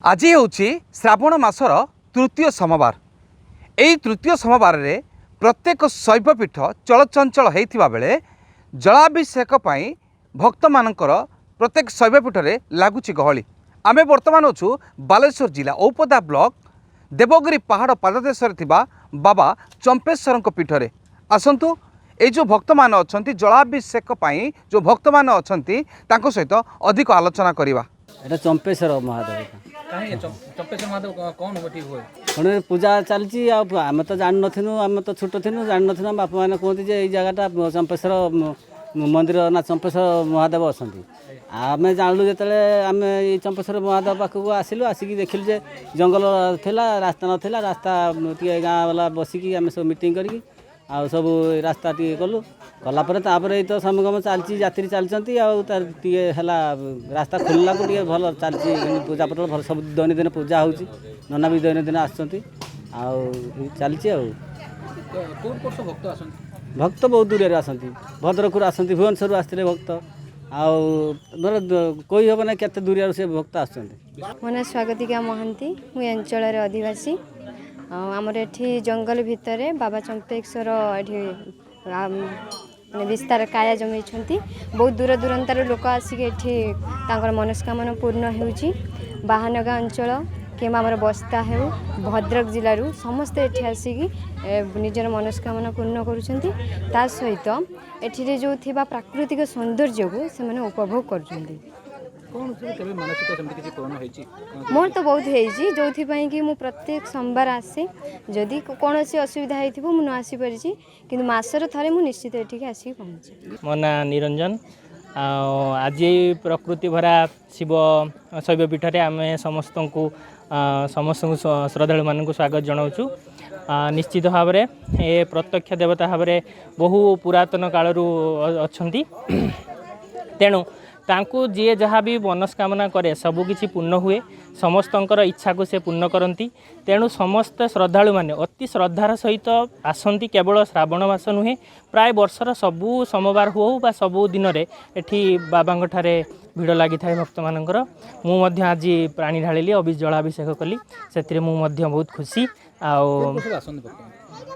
आज हूँ श्रावण मासर तृतीय सोमवार। यही तृतीय सोमवार रे प्रत्येक शैवपीठ चलचंचल होता बेले जलाभिषेक भक्त मानकर प्रत्येक शैवपीठ में लगुच गहली। आमे बर्तमान अच्छु बालेश्वर जिला औपदा ब्लॉक देवगिरी पहाड़ पाददेश बाबा चंपेश्वर पीठरे। आसतु ये जो भक्त मान अच्छा जलाभिषेक जो भक्त मान अच्छा सहित अधिक आलोचना करवा। এটা চম্পেশ্বর মহাদেব चंपेश्वर महादेव कौन ठीक हुए ପୁଣି ପୂଜା ଚାଲିଛି। ଆଉ ଆମେ ତ ଜାଣିନଥିଲୁ, ଆମେ ତ ଛୋଟ ଥିଲୁ, ଜାଣିନଥିଲୁ। ବାପା ମାନେ କୁହନ୍ତି ଯେ ଏଇ ଜାଗାଟା ଚମ୍ପେଶ୍ୱର ମନ୍ଦିର ନା ଚମ୍ପେଶ୍ୱର ମହାଦେବ ଅଛନ୍ତି। ଆମେ ଜାଣିଲୁ ଯେତେବେଳେ ଆମେ ଏଇ ଚମ୍ପେଶ୍ୱର ମହାଦେବ ପାଖକୁ ଆସିଲୁ, ଆସିକି ଦେଖିଲୁ ଯେ ଜଙ୍ଗଲ ଥିଲା, ରାସ୍ତା ନଥିଲା। ରାସ୍ତା ଟିକେ ଗାଁ ବାଲା ବସିକି ଆମେ ସବୁ ମିଟିଂ କରିକି ଆଉ ସବୁ ରାସ୍ତା ଟିକେ କଲୁ। କଲାପରେ ତାପରେ ଏଇ ତ ସମାଗମ ଚାଲିଛି, ଯାତ୍ରୀ ଚାଲିଛନ୍ତି। ଆଉ ତାର ଟିକେ ହେଲା ରାସ୍ତା ଖୋଲିଲାକୁ ଟିକେ ଭଲ ଚାଲିଛି, ପୂଜା ପତ୍ର ଭଲ ସବୁ ଦୈନନ୍ଦିନ ପୂଜା ହେଉଛି। ନନା ବି ଦୈନନ୍ଦିନ ଆସୁଛନ୍ତି ଆଉ ଚାଲିଛି। ଆଉ ଭକ୍ତ ବହୁତ ଦୂରରେ ଆସନ୍ତି, ଭଦ୍ରକରୁ ଆସନ୍ତି, ଭୁବନେଶ୍ୱରରୁ ଆସିଥିଲେ ଭକ୍ତ। ଆଉ ଧର କହି ହେବ ନା କେତେ ଦୂରିଆରୁ ସେ ଭକ୍ତ ଆସୁଛନ୍ତି। ମୋ ନାଁ ସ୍ୱାଗତିକା ମହାନ୍ତି, ମୁଁ ଏ ଅଞ୍ଚଳର ଅଧିବାସୀ। ଆମର ଏଠି ଜଙ୍ଗଲ ଭିତରେ ବାବା ଚମ୍ପେଶ୍ୱର ଏଠି ମାନେ ବିସ୍ତାର କାୟା ଜମେଇଛନ୍ତି। ବହୁତ ଦୂର ଦୂରାନ୍ତର ଲୋକ ଆସିକି ଏଠି ତାଙ୍କର ମନସ୍କାମନା ପୂର୍ଣ୍ଣ ହେଉଛି। ବାହାନଗା ଅଞ୍ଚଳ କିମ୍ବା ଆମର ବସ୍ତା ହେଉ, ଭଦ୍ରକ ଜିଲ୍ଲାରୁ ସମସ୍ତେ ଏଠି ଆସିକି ନିଜର ମନସ୍କାମନା ପୂର୍ଣ୍ଣ କରୁଛନ୍ତି। ତା ସହିତ ଏଠିରେ ଯେଉଁ ଥିବା ପ୍ରାକୃତିକ ସୌନ୍ଦର୍ଯ୍ୟକୁ ସେମାନେ ଉପଭୋଗ କରୁଛନ୍ତି। ମୋର ତ ବହୁତ ହେଇଛି, ଯେଉଁଥିପାଇଁ କି ମୁଁ ପ୍ରତ୍ୟେକ ସୋମବାର ଆସେ। ଯଦି କୌଣସି ଅସୁବିଧା ହେଇଥିବ ମୁଁ ନ ଆସିପାରିଛି, କିନ୍ତୁ ମାସରେ ଥରେ ମୁଁ ନିଶ୍ଚିତ ଏଠିକି ଆସିକି ପହଞ୍ଚେ। ମୋ ନାଁ ନିରଞ୍ଜନ। ଆଜି ପ୍ରକୃତି ଭରା ଶିବ ଶୈବପୀଠରେ ଆମେ ସମସ୍ତଙ୍କୁ ଶ୍ରଦ୍ଧାଳୁ ମାନଙ୍କୁ ସ୍ୱାଗତ ଜଣାଉଛୁ। ନିଶ୍ଚିତ ଭାବରେ ଏ ପ୍ରତ୍ୟକ୍ଷ ଦେବତା ଭାବରେ ବହୁ ପୁରାତନ କାଳରୁ ଅଛନ୍ତି। ତେଣୁ ତାଙ୍କୁ ଯିଏ ଯାହା ବି ମନସ୍କାମନା କରେ ସବୁକିଛି ପୂର୍ଣ୍ଣ ହୁଏ। ସମସ୍ତଙ୍କର ଇଚ୍ଛାକୁ ସେ ପୂର୍ଣ୍ଣ କରନ୍ତି। ତେଣୁ ସମସ୍ତ ଶ୍ରଦ୍ଧାଳୁମାନେ ଅତି ଶ୍ରଦ୍ଧାର ସହିତ ଆସନ୍ତି। କେବଳ ଶ୍ରାବଣ ମାସ ନୁହେଁ, ପ୍ରାୟ ବର୍ଷର ସବୁ ସୋମବାର ହେଉ ବା ସବୁ ଦିନରେ ଏଠି ବାବାଙ୍କ ଠାରେ ଭିଡ଼ ଲାଗିଥାଏ ଭକ୍ତମାନଙ୍କର। ମୁଁ ମଧ୍ୟ ଆଜି ପାଣି ଢାଳିଲି, ଜଳାଭିଷେକ କଲି, ସେଥିରେ ମୁଁ ମଧ୍ୟ ବହୁତ ଖୁସି। ଆଉ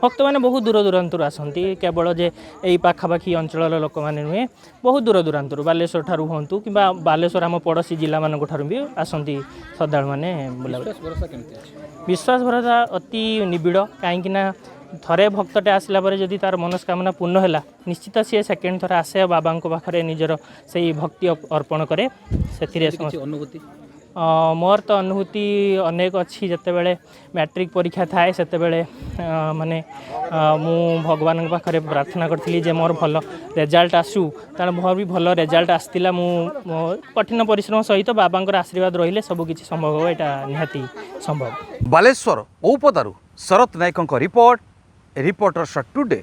ଭକ୍ତମାନେ ବହୁ ଦୂର ଦୂରାନ୍ତରୁ ଆସନ୍ତି। କେବଳ ଯେ ଏଇ ପାଖାପାଖି ଅଞ୍ଚଳର ଲୋକମାନେ ନୁହେଁ, ବହୁ ଦୂର ଦୂରାନ୍ତରୁ ବାଲେଶ୍ୱର ଠାରୁ ହୁଅନ୍ତୁ କିମ୍ବା ବାଲେଶ୍ୱର ଆମ ପଡ଼ୋଶୀ ଜିଲ୍ଲାମାନଙ୍କ ଠାରୁ ବି ଆସନ୍ତି ଶ୍ରଦ୍ଧାଳୁମାନେ ବୁଲାବୁଲି। ବିଶ୍ୱାସ ଭରସା ଅତି ନିବିଡ଼। କାହିଁକିନା ଥରେ ଭକ୍ତଟେ ଆସିଲା ପରେ ଯଦି ତାର ମନସ୍କାମନା ପୂର୍ଣ୍ଣ ହେଲା, ନିଶ୍ଚିତ ସିଏ ସେକେଣ୍ଡ ଥର ଆସେ ବାବାଙ୍କ ପାଖରେ ନିଜର ସେଇ ଭକ୍ତି ଅର୍ପଣ କରେ। ସେଥିରେ ଅନୁଭୂତି ମୋର ତ ଅନୁଭୂତି ଅନେକ ଅଛି। ଯେତେବେଳେ ମ୍ୟାଟ୍ରିକ୍ ପରୀକ୍ଷା ଥାଏ ସେତେବେଳେ ମାନେ ମୁଁ ଭଗବାନଙ୍କ ପାଖରେ ପ୍ରାର୍ଥନା କରିଥିଲି ଯେ ମୋର ଭଲ ରେଜଲ୍ଟ ଆସୁ। ତେଣୁ ମୋର ବି ଭଲ ରେଜଲ୍ଟ ଆସିଥିଲା। ମୁଁ କଠିନ ପରିଶ୍ରମ ସହିତ ବାବାଙ୍କର ଆଶୀର୍ବାଦ ରହିଲେ ସବୁକିଛି ସମ୍ଭବ ହେବ, ଏଇଟା ନିହାତି ସମ୍ଭବ। ବାଲେଶ୍ୱର ଔପଦାରୁ ଶରତ ନାୟକଙ୍କ ରିପୋର୍ଟ, ରିପୋର୍ଟର ଟୁଡେ।